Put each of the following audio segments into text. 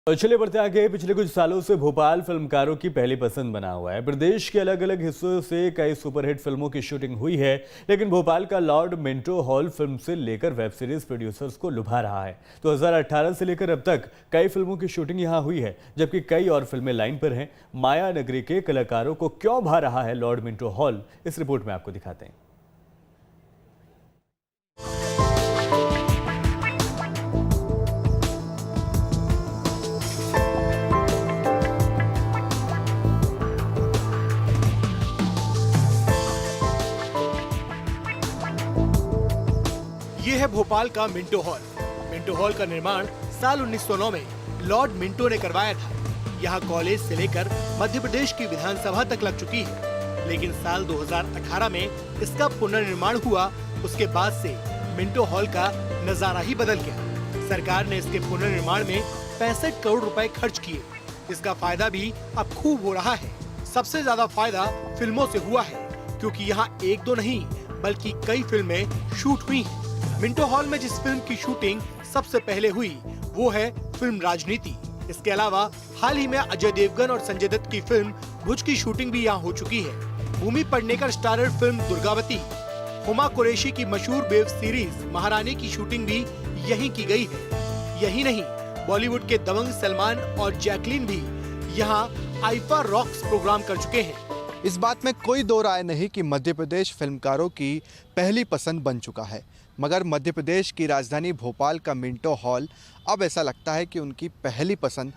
और चलिए बढ़ते आगे। पिछले कुछ सालों से भोपाल फिल्मकारों की पहली पसंद बना हुआ है। प्रदेश के अलग अलग हिस्सों से कई सुपरहिट फिल्मों की शूटिंग हुई है, लेकिन भोपाल का लॉर्ड मिंटो हॉल फिल्म से लेकर वेब सीरीज प्रोड्यूसर्स को लुभा रहा है। 2018 से लेकर अब तक कई फिल्मों की शूटिंग यहां हुई है, जबकि कई और फिल्में लाइन पर हैं। माया नगरी के कलाकारों को क्यों भा रहा है लॉर्ड मिंटो हॉल, इस रिपोर्ट में आपको दिखाते हैं। ये है भोपाल का मिंटो हॉल। मिंटो हॉल का निर्माण साल 1909 में लॉर्ड मिंटो ने करवाया था। यहाँ कॉलेज से लेकर मध्य प्रदेश की विधानसभा तक लग चुकी है, लेकिन साल 2018 में इसका पुनर्निर्माण हुआ। उसके बाद से मिंटो हॉल का नजारा ही बदल गया। सरकार ने इसके पुनर्निर्माण में 65 करोड़ रुपए खर्च किए। इसका फायदा भी अब खूब हो रहा है। सबसे ज्यादा फायदा फिल्मों से हुआ है, क्योंकि यहाँ एक दो नहीं बल्कि कई फिल्में शूट हुई हैं। मिंटो हॉल में जिस फिल्म की शूटिंग सबसे पहले हुई वो है फिल्म राजनीति। इसके अलावा हाल ही में अजय देवगन और संजय दत्त की फिल्म भुज की शूटिंग भी यहाँ हो चुकी है। भूमि पेडनेकर स्टारर फिल्म दुर्गावती, हुमा कुरैशी की मशहूर वेब सीरीज महारानी की शूटिंग भी यहीं की गई है। यही नहीं, बॉलीवुड के दबंग सलमान और जैकलीन भी यहाँ आईफा रॉक्स प्रोग्राम कर चुके हैं। इस बात में कोई दो राय नहीं कि मध्य प्रदेश फिल्मकारों की पहली पसंद बन चुका है, मगर मध्य प्रदेश की राजधानी भोपाल का मिंटो हॉल अब ऐसा लगता है कि उनकी पहली पसंद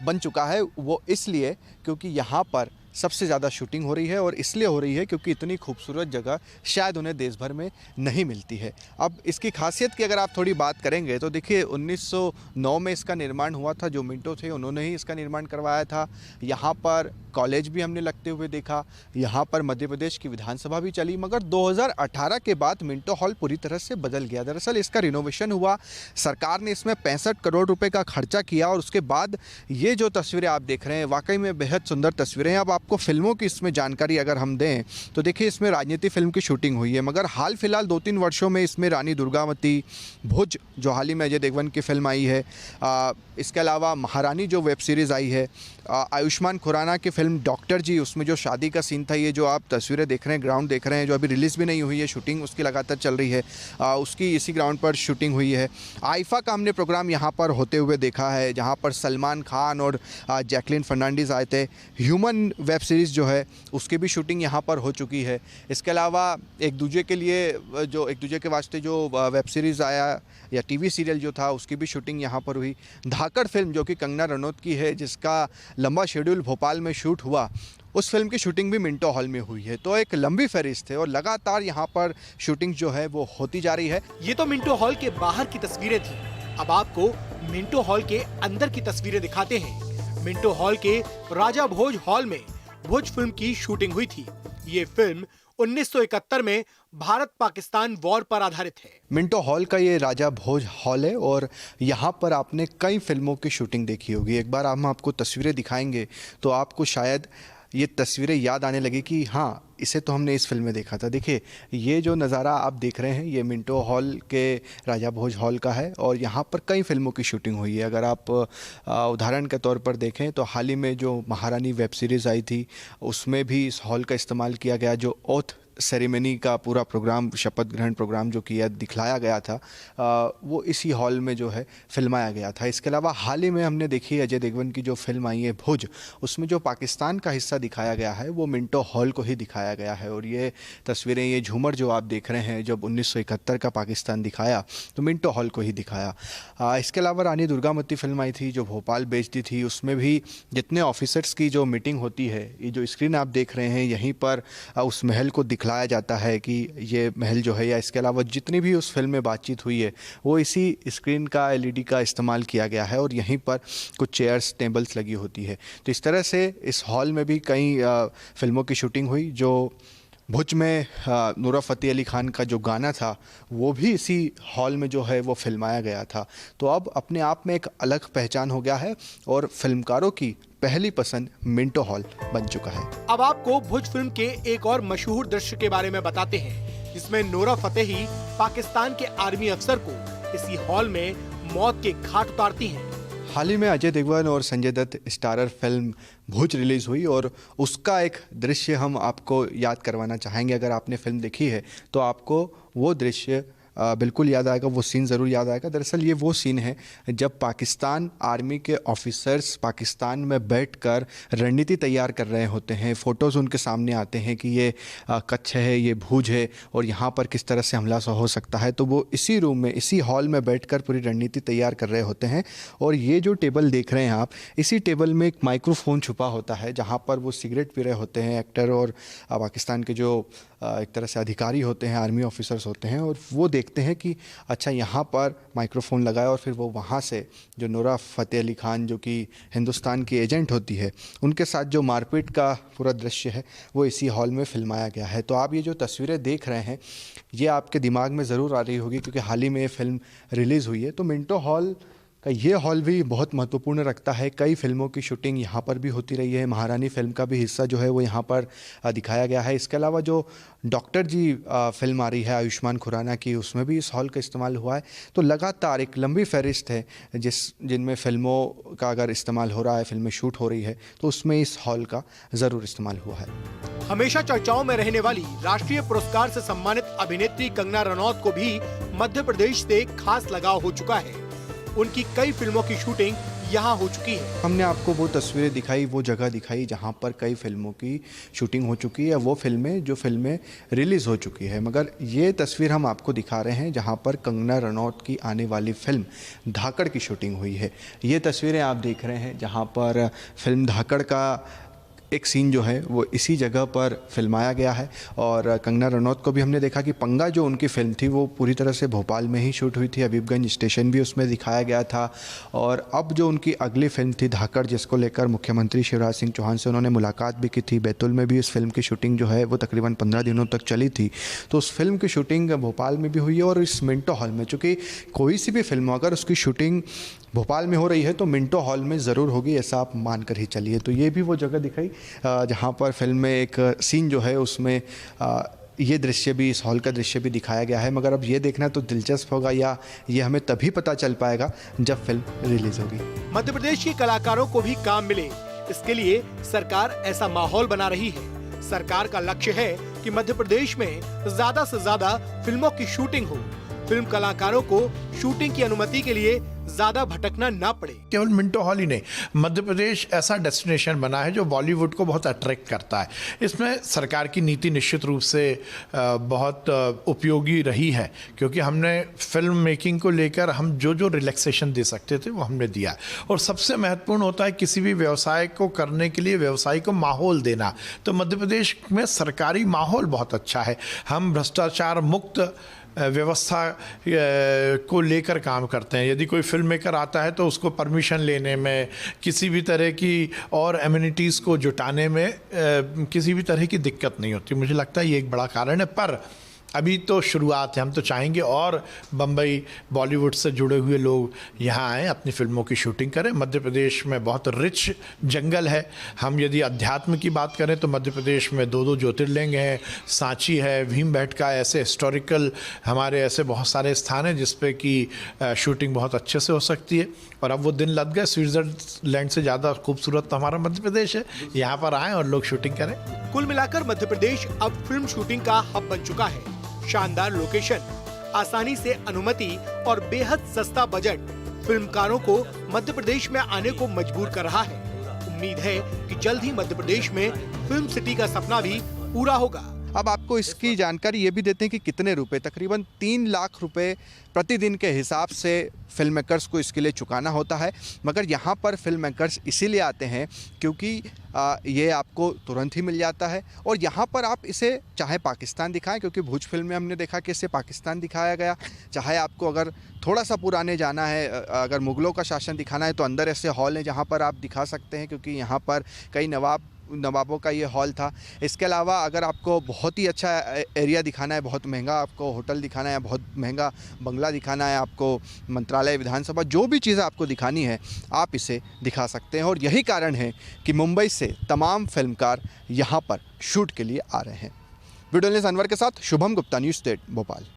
बन चुका है। वो इसलिए क्योंकि यहाँ पर सबसे ज़्यादा शूटिंग हो रही है, और इसलिए हो रही है क्योंकि इतनी खूबसूरत जगह शायद उन्हें देश भर में नहीं मिलती है। अब इसकी खासियत की अगर आप थोड़ी बात करेंगे तो देखिए 1909 में इसका निर्माण हुआ था। जो मिंटो थे उन्होंने ही इसका निर्माण करवाया था। यहाँ पर कॉलेज भी हमने लगते हुए देखा, यहाँ पर मध्य प्रदेश की विधानसभा भी चली, मगर 2018 के बाद मिंटो हॉल पूरी तरह से बदल गया। दरअसल इसका रिनोवेशन हुआ, सरकार ने इसमें 65 करोड़ रुपए का खर्चा किया, और उसके बाद ये जो तस्वीरें आप देख रहे हैं वाकई में बेहद सुंदर तस्वीरें हैं। अब आपको फिल्मों की इसमें जानकारी अगर हम दें तो देखिए इसमें राजनीति फिल्म की शूटिंग हुई है, मगर हाल फिलहाल 2-3 वर्षों में इसमें रानी दुर्गावती, भुज जो हाल ही में अजय देवगन की फिल्म आई है, इसके अलावा महारानी जो वेब सीरीज़ आई है, आयुष्मान खुराना की फिल्म डॉक्टर जी, उसमें जो शादी का सीन था, ये जो आप तस्वीरें देख रहे हैं, ग्राउंड देख रहे हैं, जो अभी रिलीज़ भी नहीं हुई है, शूटिंग उसकी लगातार चल रही है, उसकी इसी ग्राउंड पर शूटिंग हुई है। आईफा का हमने प्रोग्राम यहाँ पर होते हुए देखा है, जहाँ पर सलमान खान और जैकलीन फर्नांडीज आए थे। ह्यूमन वेब सीरीज़ जो है उसकी भी शूटिंग यहाँ पर हो चुकी है। इसके अलावा एक दूजे के वास्ते जो वेब सीरीज़ आया या टीवी सीरियल जो था उसकी भी शूटिंग यहाँ पर हुई। धाकड़ फिल्म जो कि कंगना रनौत की है, जिसका लंबा शेड्यूल भोपाल में शूट हुआ, उस फिल्म की शूटिंग भी मिंटो हॉल में हुई है। तो एक लंबी फहरिस्त है और लगातार यहाँ पर शूटिंग जो है वो होती जा रही है। ये तो मिंटो हॉल के बाहर की तस्वीरें थी। अब आपको मिंटो हॉल के अंदर की तस्वीरें दिखाते हैं। मिंटो हॉल के राजा भोज हॉल में भुज फिल्म की शूटिंग हुई थी। ये फिल्म 1971 में भारत पाकिस्तान वॉर पर आधारित है। मिंटो हॉल का ये राजा भोज हॉल है, और यहाँ पर आपने कई फिल्मों की शूटिंग देखी होगी। एक बार हम आपको तस्वीरें दिखाएंगे तो आपको शायद ये तस्वीरें याद आने लगी कि हाँ, इसे तो हमने इस फिल्म में देखा था। देखिए ये जो नज़ारा आप देख रहे हैं ये मिंटो हॉल के राजा भोज हॉल का है, और यहाँ पर कई फिल्मों की शूटिंग हुई है। अगर आप उदाहरण के तौर पर देखें तो हाल ही में जो महारानी वेब सीरीज़ आई थी उसमें भी इस हॉल का इस्तेमाल किया गया। जो ओथ सेरेमनी का पूरा प्रोग्राम, शपथ ग्रहण प्रोग्राम जो किया दिखलाया गया था, वो इसी हॉल में जो है फिल्माया गया था। इसके अलावा हाल ही में हमने देखी अजय देवगन की जो फिल्म आई है भुज, उसमें जो पाकिस्तान का हिस्सा दिखाया गया है वो मिंटो हॉल को ही दिखाया गया है। और ये तस्वीरें, ये झूमर जो आप देख रहे हैं, जब 1971 का पाकिस्तान दिखाया तो मिंटो हॉल को ही दिखाया। इसके अलावा रानी दुर्गावती फिल्म आई थी जो भोपाल बेचती थी, उसमें भी जितने ऑफिसर्स की जो मीटिंग होती है, ये जो स्क्रीन आप देख रहे हैं यहीं पर उस महल को दिखलाया जाता है कि ये महल जो है, या इसके अलावा जितनी भी उस फिल्म में बातचीत हुई है वो इसी स्क्रीन का एलईडी का इस्तेमाल किया गया है, और यहीं पर कुछ चेयर्स टेबल्स लगी होती है। तो इस तरह से इस हॉल में भी कई फिल्मों की शूटिंग हुई। जो भुज में नूरा फ़तेह अली खान का जो गाना था वो भी इसी हॉल में जो है वो फिल्माया गया था। तो अब अपने आप में एक अलग पहचान हो गया है, और फिल्मकारों की पहली पसंद मिंटो हॉल बन चुका है। अब आपको भुज फिल्म के एक और मशहूर दृश्य के बारे में बताते हैं, जिसमें नूरा फतेही पाकिस्तान के आर्मी अफसर को इसी हॉल में मौत के घाट उतारती हैं। हाल ही में अजय देवगन और संजय दत्त स्टारर फिल्म भूज रिलीज़ हुई और उसका एक दृश्य हम आपको याद करवाना चाहेंगे। अगर आपने फिल्म देखी है तो आपको वो दृश्य बिल्कुल याद आएगा, वो सीन ज़रूर याद आएगा। दरअसल ये वो सीन है जब पाकिस्तान आर्मी के ऑफिसर्स पाकिस्तान में बैठकर रणनीति तैयार कर रहे होते हैं। फ़ोटोज़ उनके सामने आते हैं कि ये कच्छ है, ये भूज है और यहाँ पर किस तरह से हमला हो सकता है। तो वो इसी रूम में, इसी हॉल में बैठकर पूरी रणनीति तैयार कर रहे होते हैं। और ये जो टेबल देख रहे हैं आप, इसी टेबल में एक माइक्रोफोन छुपा होता है जहाँ पर वो सिगरेट पी रहे होते हैं एक्टर और पाकिस्तान के जो एक तरह से अधिकारी होते हैं, आर्मी ऑफिसर्स होते हैं। और वो देखते हैं कि अच्छा यहाँ पर माइक्रोफोन लगाया और फिर वो वहाँ से जो नूरा फ़तेह अली खान जो कि हिंदुस्तान की एजेंट होती है, उनके साथ जो मारपीट का पूरा दृश्य है वो इसी हॉल में फिल्माया गया है। तो आप ये जो तस्वीरें देख रहे हैं ये आपके दिमाग में ज़रूर आ रही होगी क्योंकि हाल ही में ये फिल्म रिलीज़ हुई है। तो मिंटो हॉल का ये हॉल भी बहुत महत्वपूर्ण रखता है। कई फिल्मों की शूटिंग यहाँ पर भी होती रही है। महारानी फिल्म का भी हिस्सा जो है वो यहाँ पर दिखाया गया है। इसके अलावा जो डॉक्टर जी फिल्म आ रही है आयुष्मान खुराना की, उसमें भी इस हॉल का इस्तेमाल हुआ है। तो लगातार एक लंबी फहरिस्त है जिनमें फिल्मों का अगर इस्तेमाल हो रहा है, फिल्में शूट हो रही है, तो उसमें इस हॉल का ज़रूर इस्तेमाल हुआ है। हमेशा चर्चाओं में रहने वाली राष्ट्रीय पुरस्कार से सम्मानित अभिनेत्री कंगना रनौत को भी मध्य प्रदेश से खास लगाव हो चुका है। उनकी कई फिल्मों की शूटिंग यहाँ हो चुकी है। हमने आपको वो तस्वीरें दिखाई, वो जगह दिखाई जहाँ पर कई फिल्मों की शूटिंग हो चुकी है, वो फिल्में रिलीज़ हो चुकी है। मगर ये तस्वीर हम आपको दिखा रहे हैं जहाँ पर कंगना रनौत की आने वाली फिल्म धाकड़ की शूटिंग हुई है। ये तस्वीरें आप देख रहे हैं जहाँ पर फिल्म धाकड़ का एक सीन जो है वो इसी जगह पर फिल्माया गया है। और कंगना रनौत को भी हमने देखा कि पंगा जो उनकी फ़िल्म थी वो पूरी तरह से भोपाल में ही शूट हुई थी। हबीबगंज स्टेशन भी उसमें दिखाया गया था। और अब जो उनकी अगली फिल्म थी धाकड़, जिसको लेकर मुख्यमंत्री शिवराज सिंह चौहान से उन्होंने मुलाकात भी की थी, बैतूल में भी इस फिल्म की शूटिंग जो है वो तकरीबन 15 दिनों तक चली थी। तो उस फिल्म की शूटिंग भोपाल में भी हुई है और इस मिंटो हॉल में, चूँकि कोई सी भी फिल्म हो अगर उसकी शूटिंग भोपाल में हो रही है तो मिंटो हॉल में ज़रूर होगी, ऐसा आप मान कर ही चलिए। तो ये भी वो जगह दिखाई जहाँ पर फिल्म में एक सीन जो है उसमें ये दृश्य भी, इस हॉल का दृश्य भी दिखाया गया है। मगर अब ये देखना तो दिलचस्प होगा या ये हमें तभी पता चल पाएगा जब फिल्म रिलीज होगी। मध्य प्रदेश के कलाकारों को भी काम मिले, इसके लिए सरकार ऐसा माहौल बना रही है। सरकार का लक्ष्य है कि मध्य प्रदेश में ज्यादा से ज्यादा फिल्मों की शूटिंग हो। फिल्म कलाकारों को शूटिंग की अनुमति के लिए ज्यादा भटकना ना पड़े। केवल मिंटो हॉल ही नहीं, मध्य प्रदेश ऐसा डेस्टिनेशन बना है जो बॉलीवुड को बहुत अट्रैक्ट करता है। इसमें सरकार की नीति निश्चित रूप से बहुत उपयोगी रही है क्योंकि हमने फिल्म मेकिंग को लेकर हम जो रिलैक्सेशन दे सकते थे वो हमने दिया। और सबसे महत्वपूर्ण होता है किसी भी व्यवसाय को करने के लिए व्यवसायी को माहौल देना। तो मध्य प्रदेश में सरकारी माहौल बहुत अच्छा है। हम भ्रष्टाचार मुक्त व्यवस्था को लेकर काम करते हैं। यदि कोई फिल्म मेकर आता है तो उसको परमिशन लेने में, किसी भी तरह की और एमिनिटीज़ को जुटाने में किसी भी तरह की दिक्कत नहीं होती। मुझे लगता है ये एक बड़ा कारण है। पर अभी तो शुरुआत है, हम तो चाहेंगे और बम्बई बॉलीवुड से जुड़े हुए लोग यहाँ आएँ, अपनी फिल्मों की शूटिंग करें। मध्य प्रदेश में बहुत रिच जंगल है। हम यदि अध्यात्म की बात करें तो मध्य प्रदेश में 2 ज्योतिर्लिंग हैं, सांची है, भीमबेटका, ऐसे हिस्टोरिकल हमारे ऐसे बहुत सारे स्थान हैं जिस पे कि शूटिंग बहुत अच्छे से हो सकती है। और अब वो दिन लग गए। स्विट्ज़रलैंड से ज़्यादा खूबसूरत तो हमारा मध्य प्रदेश है। यहाँ पर आएँ और लोग शूटिंग करें। कुल मिलाकर मध्य प्रदेश अब फिल्म शूटिंग का हब बन चुका है। शानदार लोकेशन, आसानी से अनुमति और बेहद सस्ता बजट फिल्मकारों को मध्य प्रदेश में आने को मजबूर कर रहा है। उम्मीद है कि जल्द ही मध्य प्रदेश में फिल्म सिटी का सपना भी पूरा होगा। अब आपको इसकी जानकारी ये भी देते हैं कि कितने रुपए, तकरीबन 3 लाख रुपए प्रतिदिन के हिसाब से फिल्म मेकर्स को इसके लिए चुकाना होता है। मगर यहाँ पर फिल्म मेकर्स इसीलिए आते हैं क्योंकि ये आपको तुरंत ही मिल जाता है। और यहाँ पर आप इसे चाहे पाकिस्तान दिखाएं, क्योंकि भूज फिल्म में हमने देखा कि इसे पाकिस्तान दिखाया गया। चाहे आपको अगर थोड़ा सा पुराने जाना है, अगर मुग़लों का शासन दिखाना है तो अंदर ऐसे हॉल हैं जहाँ पर आप दिखा सकते हैं, क्योंकि यहाँ पर कई नवाबों का ये हॉल था। इसके अलावा अगर आपको बहुत ही अच्छा एरिया दिखाना है, बहुत महंगा आपको होटल दिखाना है, बहुत महंगा बंगला दिखाना है, आपको मंत्रालय, विधानसभा, जो भी चीज़ें आपको दिखानी है आप इसे दिखा सकते हैं। और यही कारण है कि मुंबई से तमाम फिल्मकार यहाँ पर शूट के लिए आ रहे हैं। वीडियो जर्नलिस्ट अनवर के साथ शुभम गुप्ता, न्यूज़ 8 भोपाल।